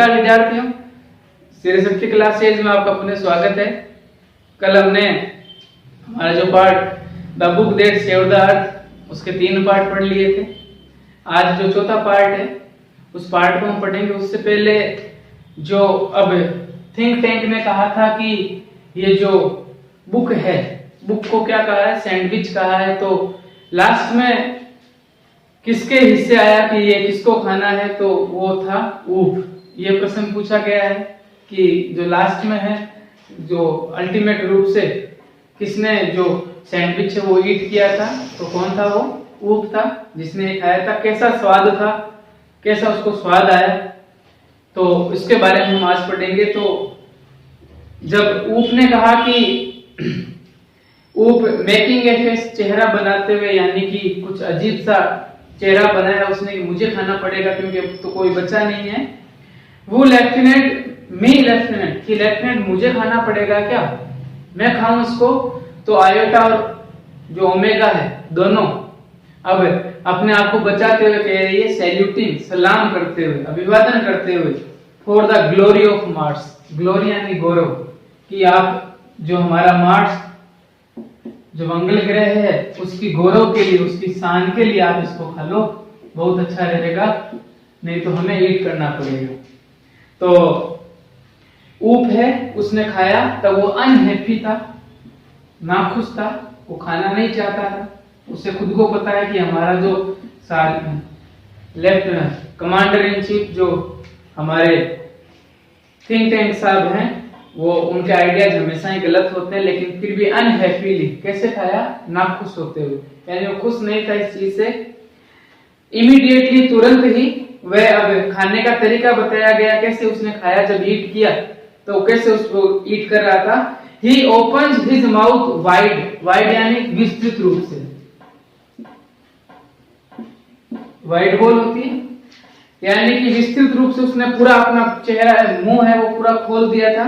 नमस्कार विद्यार्थियों, शक्ति क्लास सीरीज में आपका पुनः स्वागत है। कल हमने हमारा जो part the book that saved the earth उसके 3 पार्ट पढ़ लिए थे। आज जो चौथा पार्ट है उस पार्ट को हम पढ़ेंगे। उससे पहले जो अब थिंक टैंक ने कहा था कि ये जो बुक है, बुक को क्या कहा है, सैंडविच कहा है। तो लास्ट में किसके हिस्से आया कि ये किसको खाना है, तो वो था ऊप। ये प्रश्न पूछा गया है कि जो लास्ट में है, जो अल्टीमेट रूप से किसने जो सैंडविच है वो ईट किया था, तो कौन था? वो ऊप था, जिसने खाया था। कैसा स्वाद था, कैसा उसको स्वाद आया, तो इसके बारे में हम आज पढ़ेंगे। तो जब ऊप ने कहा कि ऊप मेकिंग ए फेस, चेहरा बनाते हुए, यानी कि कुछ अजीब सा चेहरा बनाया उसने कि मुझे खाना पड़ेगा क्योंकि अब तो कोई बचा नहीं है। वो लेफ्टिनेंट, मी लेफ्टिनेंट, कि लेफ्टिनेंट मुझे खाना पड़ेगा क्या, मैं खाऊं इसको? तो आयोटा और जो ओमेगा है दोनों अब अपने आप को बचाते हुए कह रही है, सैल्यूटिंग, सलाम करते हुए, अभिवादन करते हुए, for the glory of Mars. Glory यानी गौरव, कि आप जो हमारा मार्स जो मंगल ग्रह है उसकी गौरव के लिए, उसकी शान के लिए आप इसको खा लो, बहुत अच्छा रहेगा, नहीं तो हमें ईट करना पड़ेगा। तो ऊप है, उसने खाया तब वो अनहैप्पी था, नाखुश था, वो खाना नहीं चाहता था। उसे खुद को पता है कि हमारा जो लेफ्टिनेंट कमांडर इन चीफ जो हमारे थिंक टैंक साहब हैं, वो उनके आइडियाज हमेशा ही गलत होते हैं, लेकिन फिर भी अनहैप्पीली, कैसे खाया? नाखुश होते हुए, यानी वो खुश नहीं था इस चीज से। इमीडिएटली, तुरंत ही वह, अब खाने का तरीका बताया गया कैसे उसने खाया। जब ईट किया तो कैसे उसको ईट कर रहा था। He opens his mouth wide, wide यानी विस्तृत रूप से, वाइड बोल होती है, यानी कि विस्तृत रूप से उसने पूरा अपना चेहरा, मुंह है वो पूरा खोल दिया था।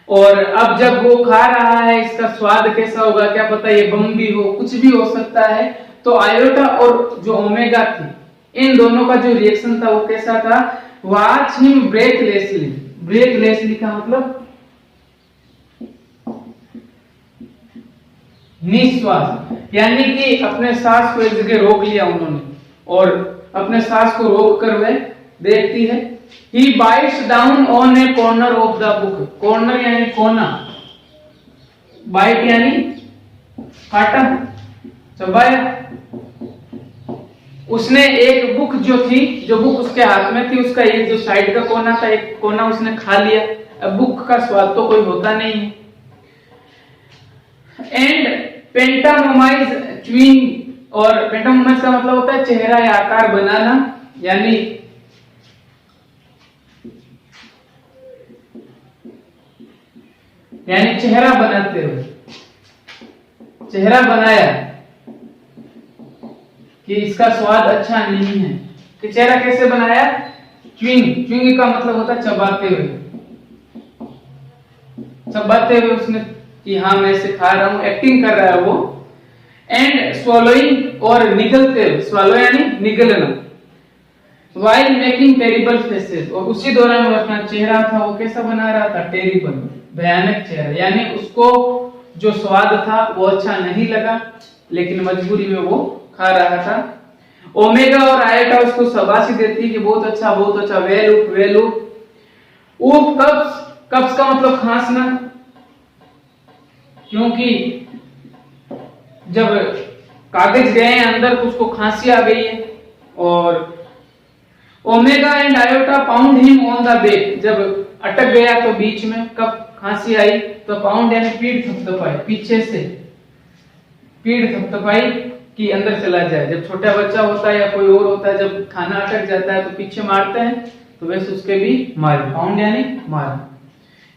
और अब जब वो खा रहा है, इसका स्वाद कैसा होगा क्या पता, ये बम भी हो, कुछ भी हो सकता है। तो आयोटा और जो ओमेगा थी, इन दोनों का जो रिएक्शन था वो कैसा था? Watch him ब्रेथलेसली। ब्रेथलेसली का मतलब निश्वास, यानी कि अपने सांस को एक जगह रोक लिया उन्होंने, और अपने सांस को रोक कर वह देखती है। He bites down on a corner of the book. Corner यानी कोना, bite यानी काटा, चबाया। उसने एक बुक जो थी, जो बुक उसके हाथ में थी, उसका एक जो साइड का कोना था, एक कोना उसने खा लिया। अब बुक का स्वाद तो कोई होता नहीं है। एंड पेंटामोमाइज च्यूइंग, और पेंटामोमाइज का मतलब होता है चेहरा या आकार बनाना, यानी चेहरा बनाते हुए, चेहरा बनाया कि इसका स्वाद अच्छा नहीं है। कि चेहरा कैसे बनाया? च्यूइंग, च्यूइंग का मतलब होता है चबाते हुए, चबाते हुए उसने कि हाँ मैं इसे खा रहा हूं, एक्टिंग कर रहा है वो। एंड स्वॉलोइंग, और निगलते हुए, स्वॉलो यानी निगलना, while making terrible faces, और उसी दौरान वो अपना चेहरा था वो कैसा बना रहा था? टेरिबल, भयानक चेहरा, यानी उसको जो स्वाद था वो अच्छा नहीं लगा, लेकिन मजबूरी में वो खा रहा था। ओमेगा और आयोटा उसको शाबाशी देती कि बहुत अच्छा, बहुत अच्छा, वेल ऊप, वेल ऊप। ऊप कब्ज, कब्ज का मतलब खांसना, क्योंकि जब कागज गए अंदर तो उसको खांसी आ गई है। और omega and iota pound him on the back, जब अटक गया तो बीच में, कब खांसी आई तो पाउंड यानी पीठ थपथपाई, पीछे से पीठ थपथपाई कि अंदर चला जाए। जब छोटा बच्चा होता है या कोई और होता है, जब खाना अटक जाता है तो पीछे मारते हैं, तो वैसे उसके भी मार, पाउंड यानी मार।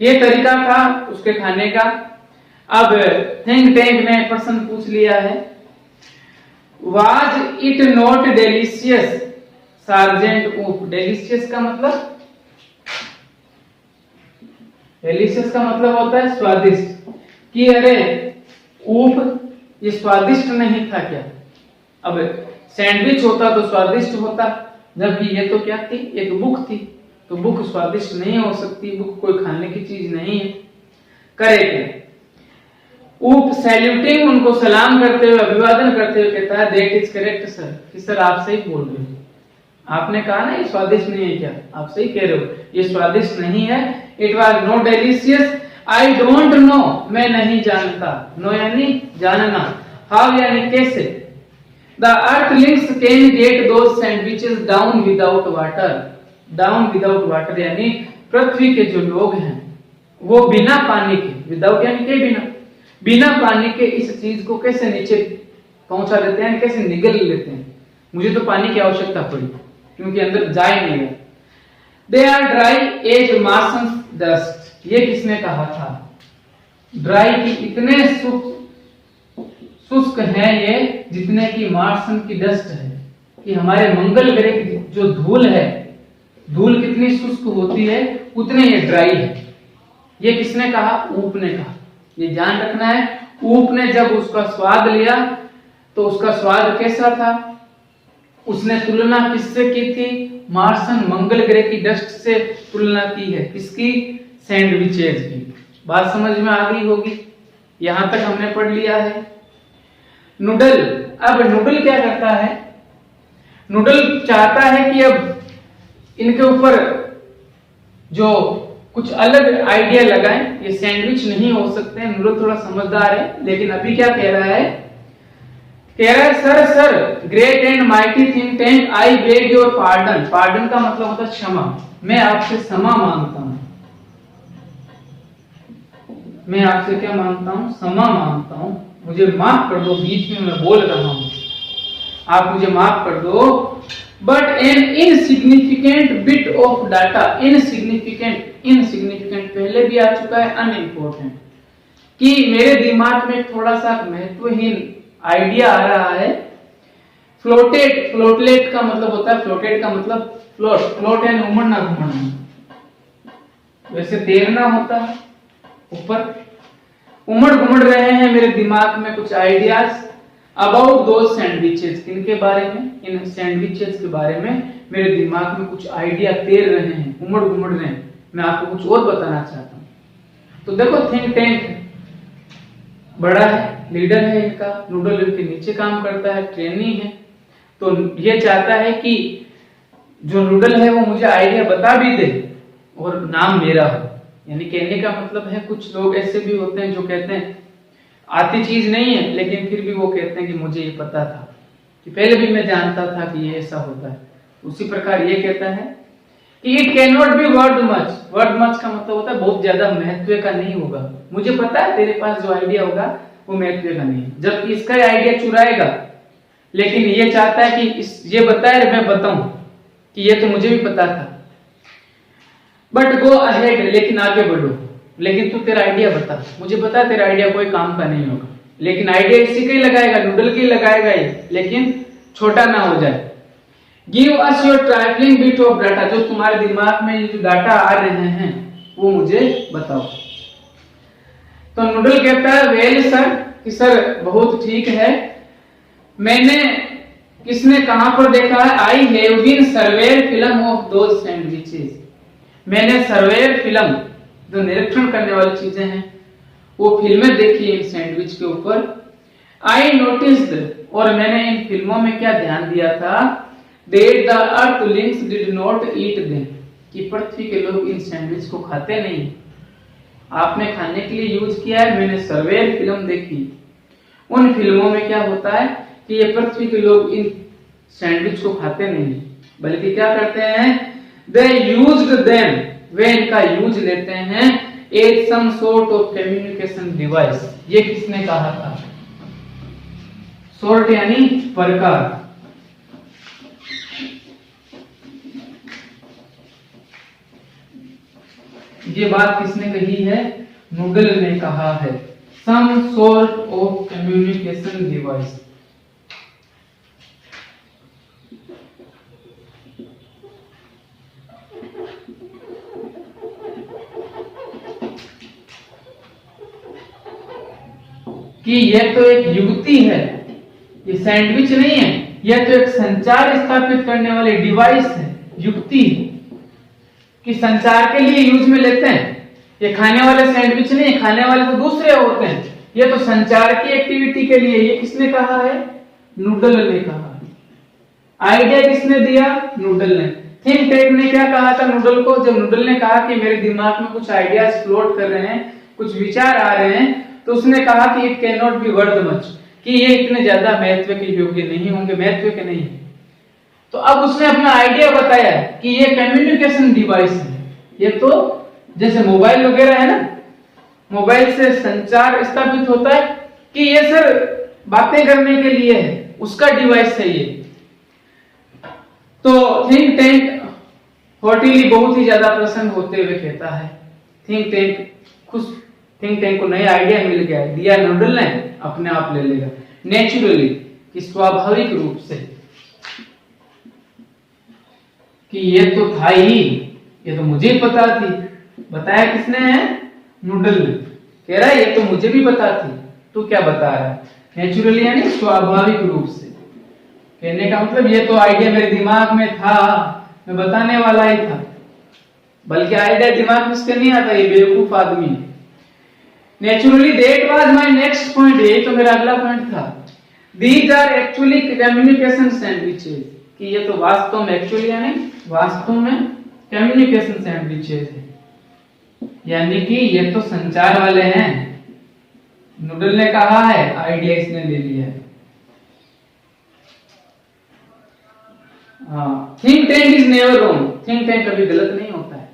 ये तरीका था उसके खाने का। अब थिंक टैंक ने प्रश्न पूछ लिया है, was it not delicious sergeant ऊप? डेलिशियस का मतलब, डेलिशियस का मतलब होता है स्वादिष्ट, कि अरे ऊप ये स्वादिष्ट नहीं था क्या? अब सैंडविच होता तो स्वादिष्ट होता, जबकि ये तो क्या थी? एक बुक थी, तो बुक स्वादिष्ट नहीं हो सकती, बुक कोई खाने की चीज नहीं है। करे क्या? ऊप सैल्यूटिंग, उनको सलाम करते हुए, अभिवादन करते हुए कहता है दैट इज करेक्ट सर, कि सर आप सही बोल रहे हो। आपने कहा ना ये स्वादिष्ट नहीं है, क्या आप सही कह रहे हो, ये स्वादिष्ट नहीं है। It was not delicious, I don't know, मैं नहीं जानता। नो यानी जानना, हाउ यानी कैसे। The Earthlings can get those sandwiches down without water. Down without water यानी पृथ्वी के जो लोग हैं वो बिना पानी के, विदाउट यानी के बिना, बिना पानी के इस चीज को कैसे नीचे पहुंचा देते हैं, कैसे निगल लेते हैं। मुझे तो पानी की आवश्यकता पड़ी क्योंकि अंदर जा ही नहीं गया। They are dry as Martians dust, ये किसने कहा था? ड्राई की इतने शुष्क है ये जितने की मार्सन की डस्ट है, कि हमारे मंगल ग्रह की जो धूल है, धूल कितनी शुष्क होती है उतने ये ड्राई है। ये किसने कहा? ऊप ने कहा। ये ध्यान रखना है, ऊप ने जब उसका स्वाद लिया तो उसका स्वाद कैसा था? उसने तुलना किससे की थी? मार्सन, मंगल ग्रह की डस्ट से तुलना की है। किसकी? सैंडविचेज की। बात समझ में आ गई होगी, यहां तक हमने पढ़ लिया है। नूडल, अब नूडल क्या करता है? नूडल चाहता है कि अब इनके ऊपर जो कुछ अलग आइडिया लगाएं, ये सैंडविच नहीं हो सकते। नूडल थोड़ा समझदार है, लेकिन अभी क्या कह रहा है? कह रहा है sir sir great and mighty think tank, I beg your pardon. Pardon का मतलब होता है क्षमा, मैं आपसे क्षमा मांगता हूं। मैं आपसे क्या मांगता हूं? क्षमा मांगता हूं, मुझे माफ कर दो, बीच में मैं बोल रहा हूं, आप मुझे माफ कर दो। But N insignificant bit of data, insignificant, insignificant पहले भी आ चुका है, अनइम्पोर्टेंट, कि मेरे दिमाग में थोड़ा सा महत्वहीन आइडिया आ रहा है। फ्लोटेड, फ्लोटलेट का मतलब होता है, फ्लोटेड का मतलब फ्लोट, फ्लोट यानी उमड़ना घुमड़ना, वैसे तैरना होता है ऊपर। उमड़ घुमड़ रहे हैं मेरे दिमाग में कुछ आइडियाज अबाउट दोज सैंडविचेस, किनके बारे में? इन सैंडविचेस के बारे में मेरे दिमाग में कुछ आइडिया तैर रहे हैं, उमड़ घुमड़ रहे हैं। मैं आपको कुछ और बताना चाहता हूं। तो देखो थिंक टैंक बड़ा है, लीडर है इनका, नूडल इनके नीचे काम करता है, ट्रेनी है। तो ये चाहता है कि जो नूडल है वो मुझे आइडिया बता भी दे और नाम मेरा हो। यानी कहने का मतलब है, कुछ लोग ऐसे भी होते हैं जो कहते हैं आती चीज नहीं है, लेकिन फिर भी वो कहते हैं कि मुझे ये पता था, कि पहले भी मैं जानता था कि ये ऐसा होता है। उसी प्रकार ये कहता है कि it can not be worth much. Worth much का मतलब होता है बहुत ज्यादा महत्व का नहीं होगा। मुझे पता है तेरे पास जो आइडिया होगा वो महत्व का नहीं है, जबकि इसका आइडिया चुराएगा। लेकिन ये चाहता है कि ये बताए मैं बताऊं कि ये तो मुझे भी पता था। बट गो अहेड, लेकिन आगे बढ़ो, लेकिन तू तेरा आइडिया बता, मुझे पता तेरा आइडिया कोई काम का नहीं होगा, लेकिन आइडिया इसी का ही लगाएगा, नूडल के ही लगाएगा ये, लेकिन छोटा ना हो जाए। Give us your trifling bit of data, जो तुम्हारे दिमाग में जो डाटा आ रहे हैं वो मुझे बताओ। तो नूडल कहता है वेल सर, कि सर बहुत ठीक है, मैंने किसने कहां पर देखा है? I have been surveyor film of those sandwiches, मैंने सर्वेयर फिल्म, जो निरीक्षण करने वाली चीजें हैं, वो फिल्में देखी इन सैंडविच के ऊपर। आई नोटिस्ड, और मैंने इन फिल्मों में क्या ध्यान दिया था? That the earthlings did not eat them, कि पृथ्वी के लोग इन सैंडविच को खाते नहीं। आपने खाने के लिए यूज किया है, मैंने सर्वेयर फिल्म देखी। उन फिल्मों में क्या होता है कि ये पृथ्वी के लोग इन सैंडविच को खाते नहीं, बल्कि क्या करते हैं? दे यूज्ड देम, वे इनका यूज लेते हैं as some sort of communication device. ये किसने कहा था? सॉर्ट यानी प्रकार। ये बात किसने कही है? नूडल ने कहा है। Some sort of communication device. कि यह तो एक युक्ति है, ये सैंडविच नहीं है, यह तो एक संचार स्थापित करने वाली डिवाइस है, युक्ति है। कि संचार के लिए यूज में लेते हैं। ये खाने वाले सैंडविच नहीं, खाने वाले तो दूसरे होते हैं, ये तो संचार की एक्टिविटी के लिए। ये किसने कहा है? नूडल ने कहा। आइडिया किसने दिया? नूडल ने। थिंक टैंक ने क्या कहा था नूडल को? जब नूडल ने कहा कि मेरे दिमाग में कुछ आइडियाज फ्लोट कर रहे हैं, कुछ विचार आ रहे हैं, तो उसने कहा कि it can not be worth much, कि ये इतने ज्यादा महत्व के योग्य नहीं होंगे, महत्व के नहीं। तो अब उसने अपना आइडिया बताया कि ये कम्युनिकेशन डिवाइस है। ये तो जैसे मोबाइल वगैरह है ना, मोबाइल से संचार स्थापित होता है, कि ये सर बातें करने के लिए है, उसका डिवाइस है ये। तो थिंक टैंक हॉटिली बहुत ही ज्यादा प्रसन्न होते हुए कहता है, थिंक टैंक खुश, थिंक टैंक को नया आइडिया मिल गया, दिया नूडल ने, अपने आप ले लेगा नेचुरली, कि स्वाभाविक रूप से, कि ये तो था ही, ये तो मुझे पता थी। बताया किसने है? नूडल ने। कह रहा है ये तो मुझे भी पता थी। तू क्या बता रहा है? नेचुरली यानी स्वाभाविक रूप से। कहने का मतलब ये तो आइडिया मेरे दिमाग में था, मैं बताने वाला ही था, बल्कि आइडिया दिमाग में इसके नहीं आता, ये बेवकूफ आदमी है। Naturally that was my next point, ये तो मेरा अगला पॉइंट था। These are actually communication sandwiches, कि ये तो वास्तव में, एक्चुअली यानी वास्तव में कम्युनिकेशन सैंडविचेस है, यानी कि ये तो संचार वाले हैं। नूडल ने कहा है, आइडिया इसने ले लिया है। Think tank is never wrong, think tank कभी गलत नहीं होता है।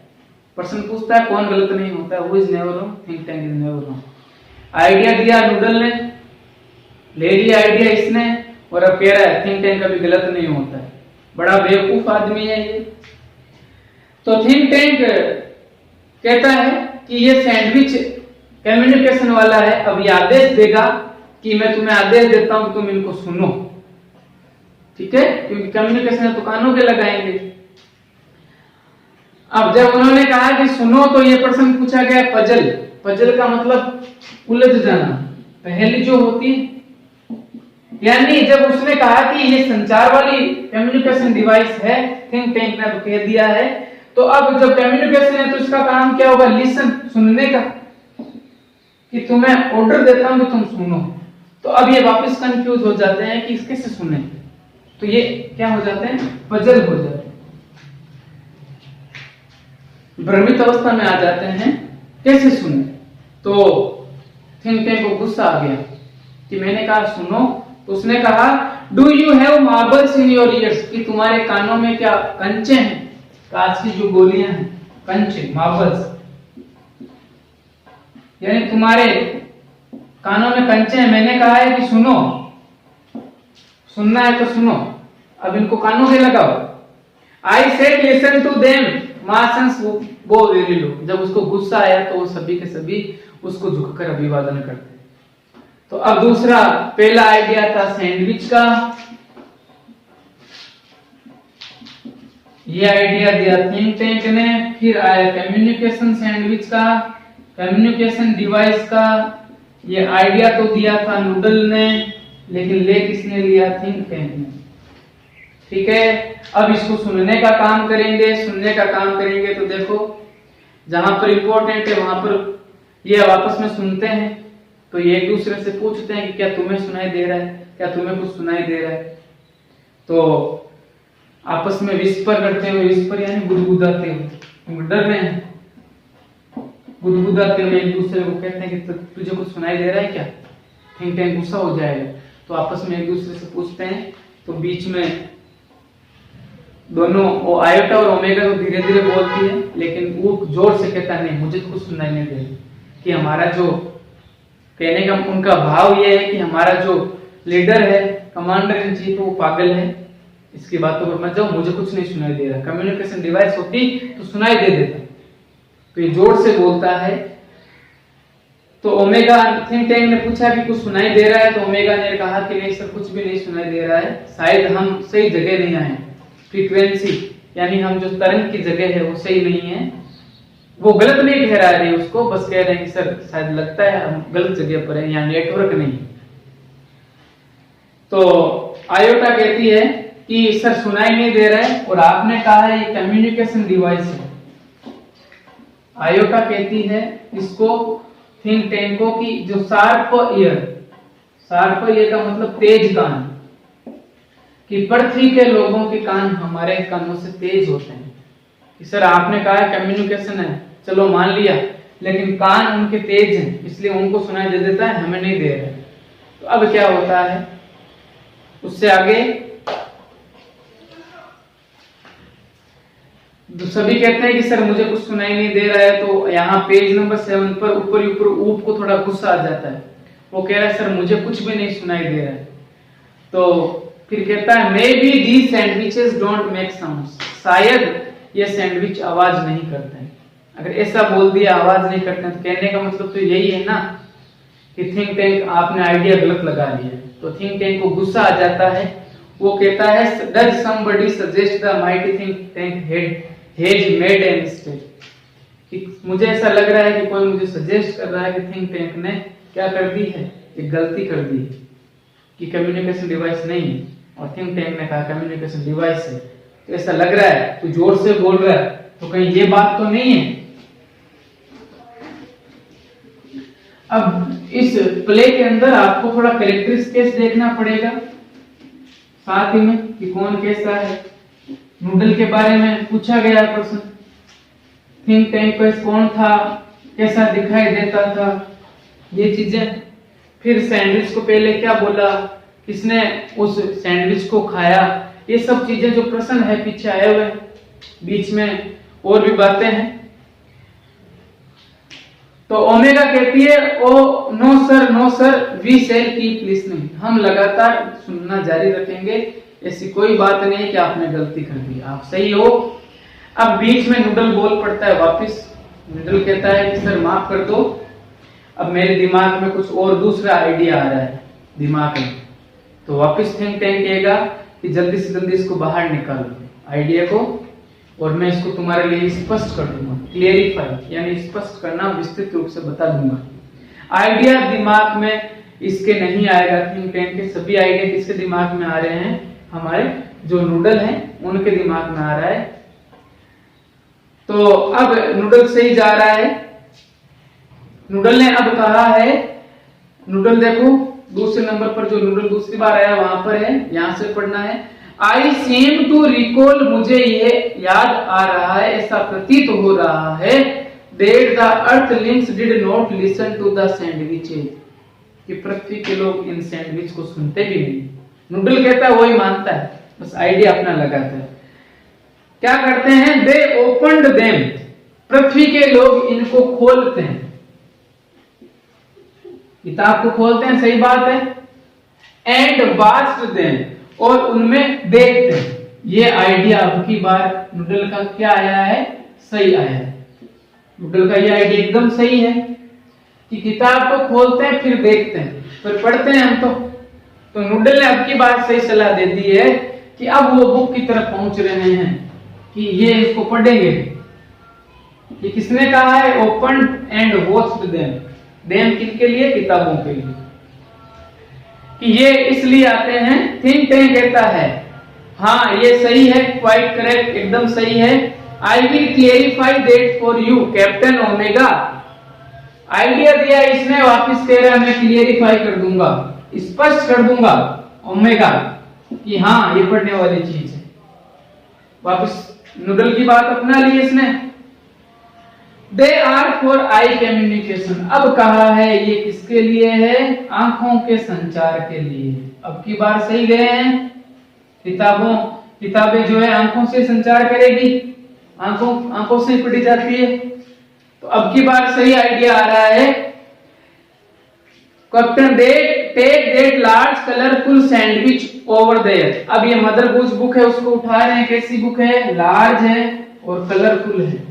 पर्सन पूछता है कौन गलत नहीं होता है, who is never wrong? Think tank is never wrong. Idea दिया नूडल ने, ले लिया आइडिया इसने, और अब कह रहा है थिंक टैंक कभी गलत नहीं होता है। बड़ा बेवकूफ आदमी है ये। तो थिंक टैंक कहता है कि ये सैंडविच कम्युनिकेशन वाला है, अब ये आदेश देगा कि मैं तुम्हें आदेश देता हूं, तुम इनको सुनो, ठीक है, क्योंकि कम्युनिकेशन तो कानों के लगाएंगे। अब जब उन्होंने कहा कि सुनो, तो ये प्रश्न पूछा गया पजल। पजल का मतलब उलझ जाना, पहेली जो होती, यानी जब उसने कहा कि ये संचार वाली कम्युनिकेशन डिवाइस है, थिंक टैंक ने तो कह दिया है, तो अब जब कम्युनिकेशन है तो इसका काम क्या होगा? लिसन, सुनने का, कि तुम्हें ऑर्डर देता हूं कि तुम सुनो। तो अब ये वापस कंफ्यूज हो जाते हैं कि कैसे सुने, तो ये क्या हो जाते हैं? पजल हो जाते हैं, भ्रमित अवस्था में आ जाते हैं, कैसे सुने। तो थिंक टैंक को गुस्सा आ गया कि मैंने कहा सुनो, तो उसने कहा do you have marbles in your ears, कि तुम्हारे कानों में क्या कंचे हैं? कांच की जो गोलियां हैं, कंचे, मार्बल्स, यानी तुम्हारे कानों में कंचे हैं। मैंने कहा है कि सुनो, सुनना है तो सुनो, अब इनको कानों में लगाओ। I said listen to them, Martians वो वेरी लो। जब उसको गुस्सा आया तो वो सभी के सभी उसको झुककर अभिवादन करते। तो अब दूसरा, पहला आइडिया था सैंडविच का, ये आइडिया दिया थिंक टैंक ने। फिर आया कम्युनिकेशन सैंडविच का, कम्युनिकेशन डिवाइस का, ये आइडिया तो दिया था नूडल ने, लेकिन ले किसने लिया? थिंक टैंक ने, ठीक है। अब इसको सुनने का काम करेंगे, सुनने का काम करेंगे। तो देखो जहां पर इंपॉर्टेंट है वहां पर ये आपस में सुनते हैं, तो ये एक दूसरे से पूछते हैं कि क्या तुम्हें सुनाई दे रहा है, क्या तुम्हें कुछ सुनाई दे रहा है। तो आपस में विस्पर करते हुए, विस्पर यानी गुदगुदाते हुए, डर रहे हैं, गुदगुदाते हुए एक दूसरे को कहते हैं कि तुझे कुछ सुनाई दे रहा है क्या? थिंक टैंक गुस्सा हो जाएगा, तो आपस में एक दूसरे से पूछते हैं। तो बीच में दोनों, वो आयोटा और ओमेगा तो धीरे धीरे बोलती है, लेकिन वो जोर से कहता नहीं, मुझे तो कुछ सुनाई नहीं दे रहा। कि हमारा जो कहने का उनका भाव ये है कि हमारा जो लीडर है, कमांडर इन चीफ, वो पागल है, इसकी बातों पर मत जाओ, मुझे कुछ नहीं सुनाई दे रहा। कम्युनिकेशन डिवाइस होती तो सुनाई दे देता, तो ये जोर से बोलता है। तो ओमेगा, थिंक टैंक ने पूछा कि कुछ सुनाई दे रहा है, तो ओमेगा ने कहा कि नहीं सर, कुछ भी नहीं सुनाई दे रहा है, शायद हम सही जगह नहीं आए। फ्रीक्वेंसी यानी हम जो तरंग की जगह है वो सही नहीं है। वो गलत नहीं ठहरा रहे उसको, बस कह रहे हैं कि सर शायद लगता है हम गलत जगह पर हैं, यहाँ नेटवर्क नहीं। तो आयोटा कहती है कि सर सुनाई नहीं दे रहा है, और आपने कहा है ये कम्युनिकेशन डिवाइस है, आयोटा कहती है इसको थिंक टैंकों की जो शार्प ईयर का मतलब तेज कान, कि पृथ्वी के लोगों के कान हमारे कानों से तेज होते हैं। कि सर आपने कहा है कम्युनिकेशन है, चलो मान लिया, लेकिन कान उनके तेज हैं इसलिए उनको सुनाई दे देता है, हमें नहीं दे रहा। तो अब क्या होता है उससे आगे तो सभी कहते हैं कि सर मुझे कुछ सुनाई नहीं दे रहा है। तो यहाँ पेज नंबर 7 पर ऊपर ऊप को थोड़ा गुस्सा आ जाता है, वो कह रहा है सर मुझे कुछ भी नहीं सुनाई दे रहा है। तो फिर कहता है may be these sandwiches don't make sound, शायद ये सैंडविच आवाज नहीं करते हैं। अगर ऐसा बोल दिया आवाज नहीं करते हैं तो कहने का मतलब तो यही है ना कि थिंक टैंक आपने आइडिया गलत लगा लिया। तो थिंक टैंक को गुस्सा आ जाता है, वो कहता है does somebody suggest the mighty think tank has made a mistake, कि मुझे ऐसा लग रहा है कि कोई मुझे सजेस्ट कर रहा है कि थिंक टैंक ने क्या कर दी है, एक गलती कर दी है कि कम्युनिकेशन डिवाइस नहीं है, और थिंक टैंक ने कहा कम्युनिकेशन डिवाइस है। तो ऐसा लग रहा है तू जोर से बोल रहा है तो कहीं ये बात तो नहीं है। अब इस प्ले के अंदर आपको थोड़ा कैरेक्टरिस्टिक्स देखना पड़ेगा साथ ही में कि कौन कैसा है। नूडल के बारे में पूछा गया प्रश्न, थिंक टैंक पर कौन था, कैसा दिखाई देता था, ये चीजें। फिर सैंडविच को पहले क्या बोला, किसने उस सैंडविच को खाया, ये सब चीजें जो प्रश्न है पीछे आए हुए, बीच में और भी बातें हैं। तो ओमेगा कहती है oh no sir we shall keep listening, हम लगातार सुनना जारी रखेंगे, ऐसी कोई बात नहीं कि आपने गलती कर दी, आप सही हो। अब बीच में नूडल बोल पड़ता है वापस, नूडल कहता है कि सर माफ कर दो, अब मेरे दिमाग में कुछ और दूसरा आइडिया आ रहा है दिमाग में। तो वापस थिंक टैंक कहेगा कि जल्दी से जल्दी इसको बाहर निकालो आइडिया को, और मैं इसको तुम्हारे लिए स्पष्ट कर दूंगा, क्लियरिफाई यानी स्पष्ट करना, विस्तृत रूप से बता दूंगा। आइडिया दिमाग में इसके नहीं आएगा, थिंक टैंक के सभी आइडिया किसके दिमाग में आ रहे हैं, हमारे जो नूडल हैं उनके दिमाग में आ रहा है। तो अब नूडल सही जा रहा है, नूडल ने अब कहा है, नूडल देखो दूसरे नंबर पर जो नूडल दूसरी बार आया वहां पर है, यहां से पढ़ना है। आई सीम टू रिकॉल, मुझे ये याद आ रहा है, ऐसा प्रतीत हो रहा है, that the earthlings did not listen to the sandwiches, कि पृथ्वी के लोग इन सैंडविच को सुनते भी नहीं। नूडल कहता है वही मानता है, बस आइडिया अपना लगाता है। क्या करते हैं, दे ओपनड देम, पृथ्वी के लोग इनको खोलते हैं, किताब को खोलते हैं, सही बात है। एंड वाच्ड देम, और उनमें देखते हैं। ये आइडिया अब की बार नूडल का क्या आया है, सही आया है। नूडल का ये आइडिया एकदम सही है कि किताब को खोलते हैं फिर देखते हैं फिर पढ़ते हैं हम तो नूडल ने अब की बार सही सलाह दे दी है कि अब वो बुक की तरफ पहुंच रहे हैं कि ये इसको पढ़ेंगे। ये किसने कहा है, open and watched them, them किसके लिए, किताबों के लिए, कि ये इसलिए आते हैं। थिंक टैंक कहता है हाँ ये सही है, क्वाइट करेक्ट, एकदम सही है। I will clarify that for you captain omega, idea दिया इसने, वापस कह रहा है मैं क्लियरिफाई कर दूंगा, स्पष्ट कर दूंगा ओमेगा कि हाँ ये पढ़ने वाली चीज है। वापस नूडल की बात अपना ली इसने। They are for I communication, अब कहा है ये किसके लिए है, आंखों के संचार के लिए। अब की बार सही गए हैं, किताबें जो है आंखों से संचार करेगी, आंखों से पढ़ी जाती है। तो अब की बार सही आइडिया आ रहा है। Captain they take that large colourful sandwich over there, अब ये मदर गुज बुक है उसको उठा रहे हैं, कैसी बुक है, लार्ज है और कलरफुल है।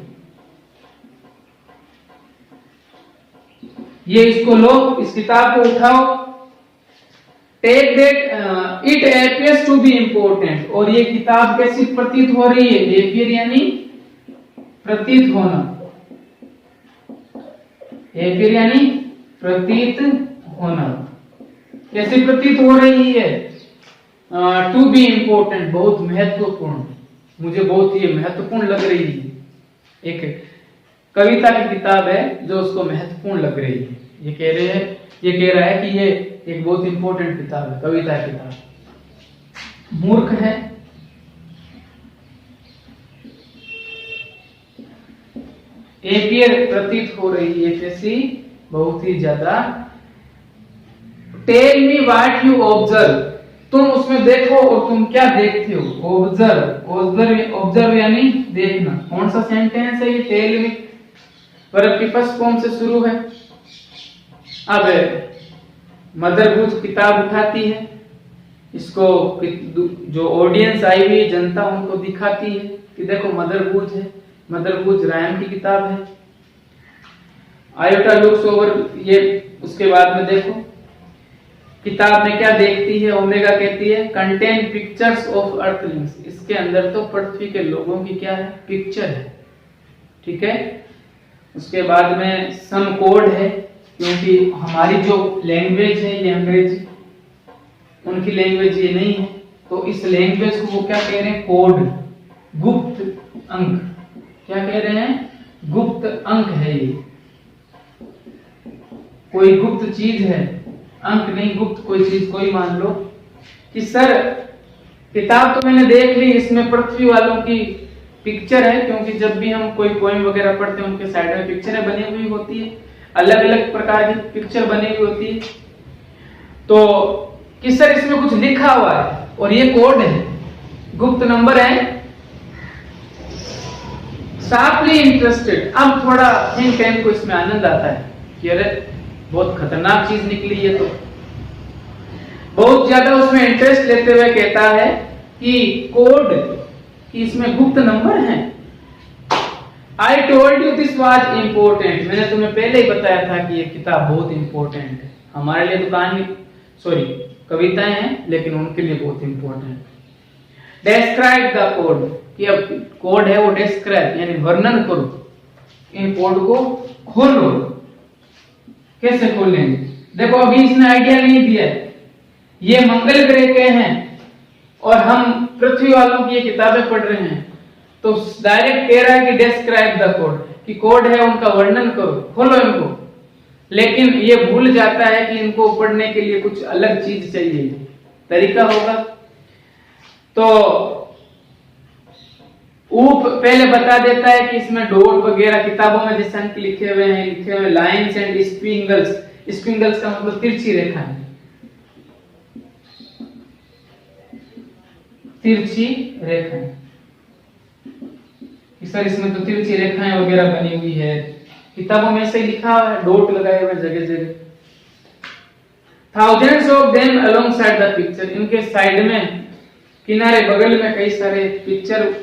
ये इसको लो, इस किताब को उठाओ। Take that it appears to be important, और ये किताब कैसी प्रतीत हो रही है, एपियर यानी प्रतीत होना, एपियर यानी प्रतीत होना, कैसी प्रतीत हो रही है, टू बी इंपोर्टेंट, बहुत महत्वपूर्ण, मुझे बहुत ये महत्वपूर्ण लग रही है। एक कविता की किताब है जो उसको महत्वपूर्ण लग रही है। ये कह रहा है कि ये एक बहुत इंपॉर्टेंट किताब है, कविता की किताब। मूर्ख है, एपियर प्रतीत हो रही है कैसी, बहुत ही ज्यादा। Tell me what you observe, तुम उसमें देखो और तुम क्या देखते हो। ऑब्जर्व यानी देखना। कौन सा सेंटेंस है ये? टेल मी वर्ब की फर्स्ट फॉर्म से शुरू है। अब मदर गुज किताब उठाती है, इसको जो ऑडियंस आई हुई जनता उनको दिखाती है कि देखो मदर गुज है, मदर गुज रायम की किताब है। आयोटा लुक्स ओवर, ये उसके बाद में देखो किताब में क्या देखती है। ओमेगा कहती है कंटेन पिक्चर्स ऑफ अर्थलिंग्स, इसके अंदर तो पृथ्वी के लोगों की क्या है? पिक्चर है, ठीक है। उसके बाद में सम कोड है, क्योंकि हमारी जो लैंग्वेज है ये अंग्रेजी, उनकी लैंग्वेज ये नहीं है, तो इस लैंग्वेज को वो क्या कह रहे हैं? कोड, गुप्त अंक। क्या कह रहे हैं? गुप्त अंक है ये, कोई गुप्त चीज है, अंक नहीं, गुप्त कोई चीज। कोई मान लो कि सर किताब तो मैंने देख ली, इसमें पृथ्वी वालों की पिक्चर है, क्योंकि जब भी हम कोई पोएम वगैरह पढ़ते हैं उनके साइड में पिक्चरें बनी हुई होती है, अलग अलग प्रकार की पिक्चर बनी हुई होती है। तो कि सर इसमें कुछ लिखा हुआ है और ये कोड है, गुप्त नंबर है। शार्पली इंटरेस्टेड, अब थोड़ा थिंक टैंक को इसमें आनंद आता है कि अरे बहुत खतरनाक चीज निकली है, तो बहुत ज्यादा उसमें इंटरेस्ट लेते हुए कहता है कि कोड, कि इसमें गुप्त नंबर हैं। I told you this was important, मैंने तुम्हें पहले ही बताया था कि ये किताब बहुत इंपॉर्टेंट है हमारे लिए। कविताएं हैं लेकिन उनके लिए बहुत इंपॉर्टेंट। डिस्क्राइब द कोड, कि अब कोड है वो डिस्क्राइब यानी वर्णन करो, इन कोड को खोलो। कैसे खोलेंगे? देखो अभी इसने आइडिया नहीं दिया है, ये मंगल ग्रह के हैं और हम पृथ्वी वालों की ये किताबें पढ़ रहे हैं, तो डायरेक्ट कह रहा है कि डिस्क्राइब द कोड, कि कोड है उनका वर्णन करो, खोलो इनको। लेकिन ये भूल जाता है कि इनको पढ़ने के लिए कुछ अलग चीज चाहिए, तरीका होगा। तो ऊप पहले बता देता है कि इसमें डॉट वगैरह किताबों में जैसे अंक लिखे हुए लाइंस एंड स्पिंगल्स। स्पिंगल्स का मतलब तिरछी रेखाएं, तिरछी रेखाएं। सर इसमें तो तिरछी रेखाएं वगैरह बनी हुई है, किताबों में से लिखा हुआ है, डॉट लगाए हुए जगह जगह। Thousands of them along side the picture, इनके साइड में किनारे बगल में कई सारे पिक्चर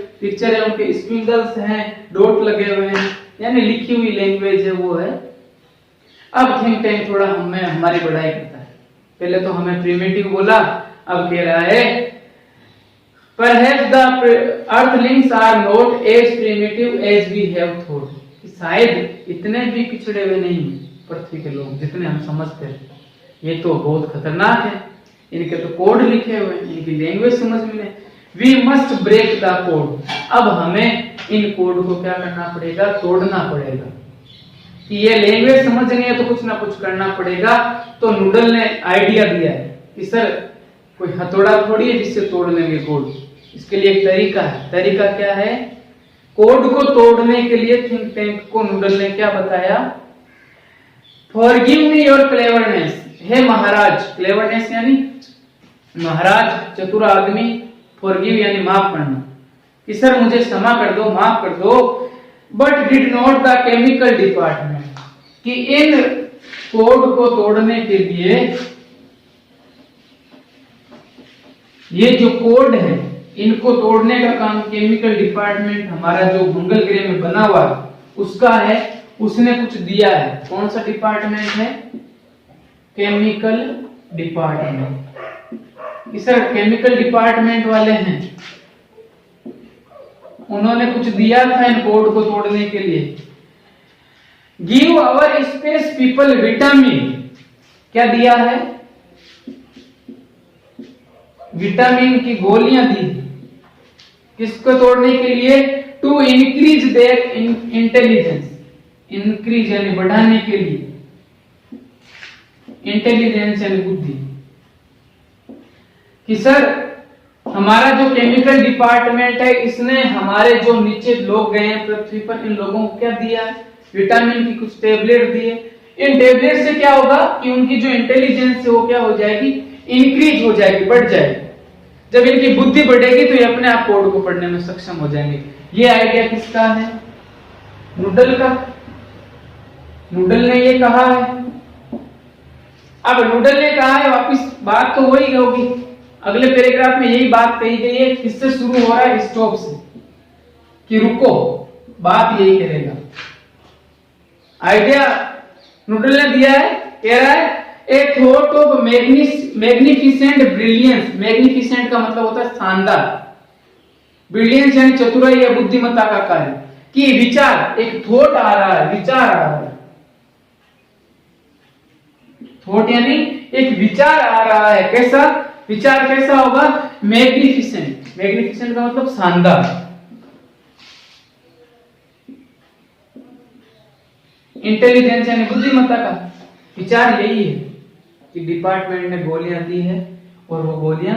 है, उनके स्पिंगल्स हैं, डॉट लगे हुए हैं, यानी लिखी हुई लैंग्वेज है वो है। अब थिंक टैंक थोड़ा हमारी बढ़ाई करता है। पहले तो हमें प्रिमिटिव बोला, अब कह रहा है perhaps the earthlings are not as primitive as we have thought, शायद इतने भी पिछड़े हुए नहीं पृथ्वी के लोग जितने हम समझते हैं। ये तो बहुत खतरनाक है, इनके तो कोड लिखे हुए हैं, इनकी लैंग्वेज समझ में नहीं। We must break the code, अब हमें इन कोड को क्या करना पड़ेगा? तोड़ना पड़ेगा। कि ये लैंग्वेज समझनी है तो कुछ ना कुछ करना पड़ेगा। तो नूडल ने आइडिया दिया है कि सर कोई हथौड़ा थोड़ी है जिससे तोड़ लेंगे कोड, इसके लिए एक तरीका है। तरीका क्या है? कोड को तोड़ने के लिए थिंक टैंक को नूडल ने क्या बताया? फॉरगिव मी योर क्लेवरनेस, हे महाराज, क्लेवरनेस यानी महाराज, चतुर आदमी, फॉरगिव यानी माफ करना, कि सर मुझे क्षमा कर दो, माफ कर दो। But did not the chemical department, कि इन कोड को तोड़ने के लिए ये जो कोड है इनको तोड़ने का काम केमिकल डिपार्टमेंट हमारा जो मंगल ग्रह में बना हुआ उसका है, उसने कुछ दिया है। कौन सा डिपार्टमेंट है? Chemical department. Sir chemical department वाले हैं, उन्होंने कुछ दिया था इन कोड को तोड़ने के लिए। Give our space people vitamin, क्या दिया है? विटामिन की गोलियां दी, किसको तोड़ने के लिए? To increase their intelligence, increase यानी बढ़ाने के लिए, इंटेलिजेंस यानी बुद्धि, कि सर हमारा जो केमिकल डिपार्टमेंट है इसने हमारे जो नीचे लोग गए हैं पृथ्वी पर, इन लोगों को क्या दिया, विटामिन की कुछ टेबलेट दिए। इन टेबलेट से क्या होगा कि उनकी जो इंटेलिजेंस है वो क्या हो जाएगी, इंक्रीज हो जाएगी, बढ़ जाएगी। जब इनकी बुद्धि बढ़ेगी तो ये अपने आप कोड को पढ़ने में सक्षम हो जाएंगे। ये आइडिया किसका है, नूडल का। नूडल ने ये कहा है। अब नूडल ने कहा है, वापिस बात तो वही होगी, अगले पैराग्राफ में यही बात कही गई है। किससे शुरू हो रहा है, स्टॉप से, कि रुको, बात यही करेगा। आइडिया नूडल ने दिया है, कह रहा है ए thought of magnificent brilliance. Magnificent का मतलब होता है शानदार, ब्रिलियंस यानी चतुराई या बुद्धिमत्ता का कार्य, कि विचार, एक थॉट आ रहा है, विचार आ रहा है। थॉट यानी एक विचार आ रहा है, कैसा विचार, कैसा होगा, मैग्निफिसेंट। मैग्निफिसेंट का मतलब शानदार। इंटेलिजेंस यानी बुद्धिमत्ता का विचार यही है कि डिपार्टमेंट ने गोलियां दी है और वो गोलियां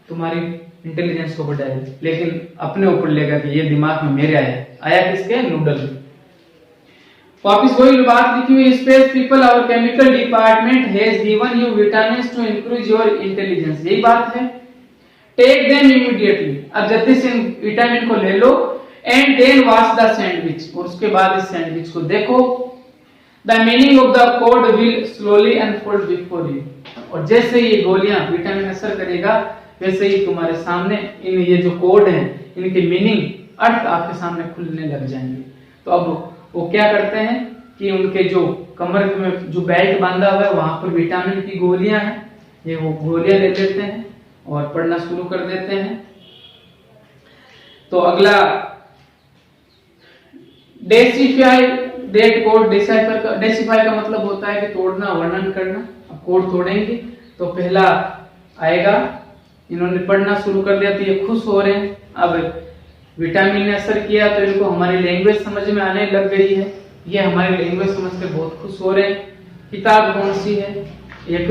तुम्हारी इंटेलिजेंस को बढ़ाएगी, लेकिन अपने ऊपर लेगा कि ये दिमाग में मेरे आया किसके, नूडल। वापिस वही बात लिखी हुई, स्पेस पीपल और chemical department has given you vitamins to increase your intelligence. यही बात है। टेक देम इमीडिएटली, अब जल्दी से विटामिन को ले लो। And then watch the sandwich, और उसके बाद इस सैंडविच को देखो। The meaning of the code will slowly unfold before you, और जैसे ये गोलियां विटामिन असर करेगा वैसे ही तुम्हारे सामने इन ये जो कोड हैं इनके मीनिंग, अर्थ आपके सामने खुलने लग जाएंगे। तो अब वो क्या करते हैं कि उनके जो कमर में जो बेल्ट बांधा हुआ है वहां पर विटामिन की गोलियां हैं, ये वो गोलियां ले लेते हैं और पढ़ना शुरू कर देते हैं। तो अगला डेसिफाई दैट कोड। डेसिफाई का मतलब होता है कि तोड़ना, वर्णन करना। अब कोड तोड़ेंगे तो पहला आएगा, इन्होंने पढ़ना शुरू कर दिया तो ये खुश हो रहे हैं। अब विटामिन ने असर किया तो इनको हमारी लैंग्वेज समझ में आने लग गई है, ये हमारी लैंग्वेज समझ के बहुत खुश हो रहे हैं। किताब कौन सी है, एक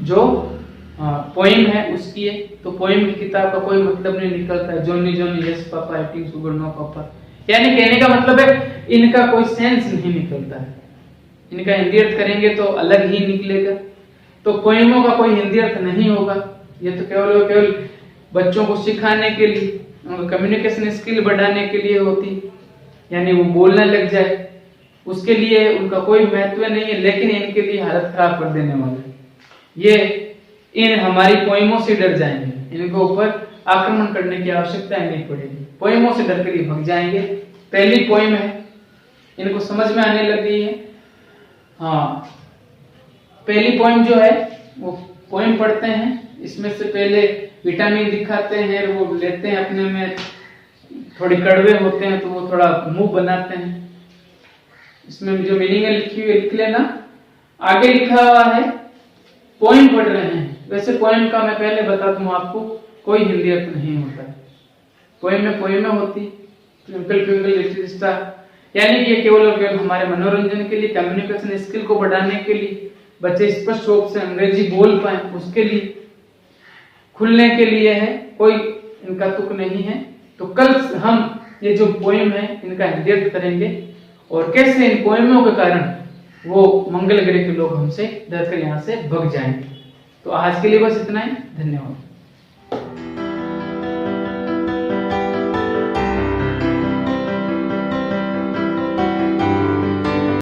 जो पोइम है उसकी है, तो पोइम की किताब का कोई मतलब नहीं निकलता है। Johnny Johnny yes papa eating sugar no papa, यानी कहने का मतलब है इनका कोई सेंस नहीं निकलता है। इनका हिंदी अर्थ करेंगे तो अलग ही निकलेगा, तो पोइमों का कोई हिंदी अर्थ नहीं होगा। ये तो केवल बच्चों को सिखाने के लिए, कम्युनिकेशन स्किल बढ़ाने के लिए होती, यानी वो बोलने लग जाए, उसके लिए उनका कोई महत्व नहीं है, लेकिन इनके लिए हालत खराब कर देने वाला। ये इन हमारी पोइमों से डर जाएंगे, इनके ऊपर आक्रमण करने की आवश्यकता नहीं पड़ेगी, पोइमों से डर कर भाग जाएंगे। पहली पोइम है, इनको समझ में आने लग गई है। हाँ, पहली पोइम जो है वो पोइम पढ़ते हैं। इसमें से पहले विटामिन दिखाते हैं, वो लेते हैं अपने में, थोड़ी कड़वे होते हैं तो वो थोड़ा मुंह बनाते हैं। इसमें जो मीनिंग लिखी हुई लिख लेना। आगे लिखा हुआ है पोइम पढ़ रहे हैं। वैसे पोइम का मैं पहले बता दूं आपको, कोई हिंदी अर्थ नहीं होता है। पोइम में होती ट्विंकल ट्विंकल लिटिल स्टार, यानी कि ये केवल और केवल हमारे मनोरंजन के लिए, कम्युनिकेशन स्किल को बढ़ाने के लिए, बच्चे स्पष्ट रूप से अंग्रेजी बोल पाए उसके लिए, खुलने के लिए है, कोई इनका तुक नहीं है। तो कल हम ये जो पोइम है इनका हिंदी अर्थ करेंगे और कैसे इन पोइमों के कारण वो मंगल ग्रह के लोग हमसे डर कर यहाँ से भग जाएंगे। तो आज के लिए बस इतना ही, धन्यवाद।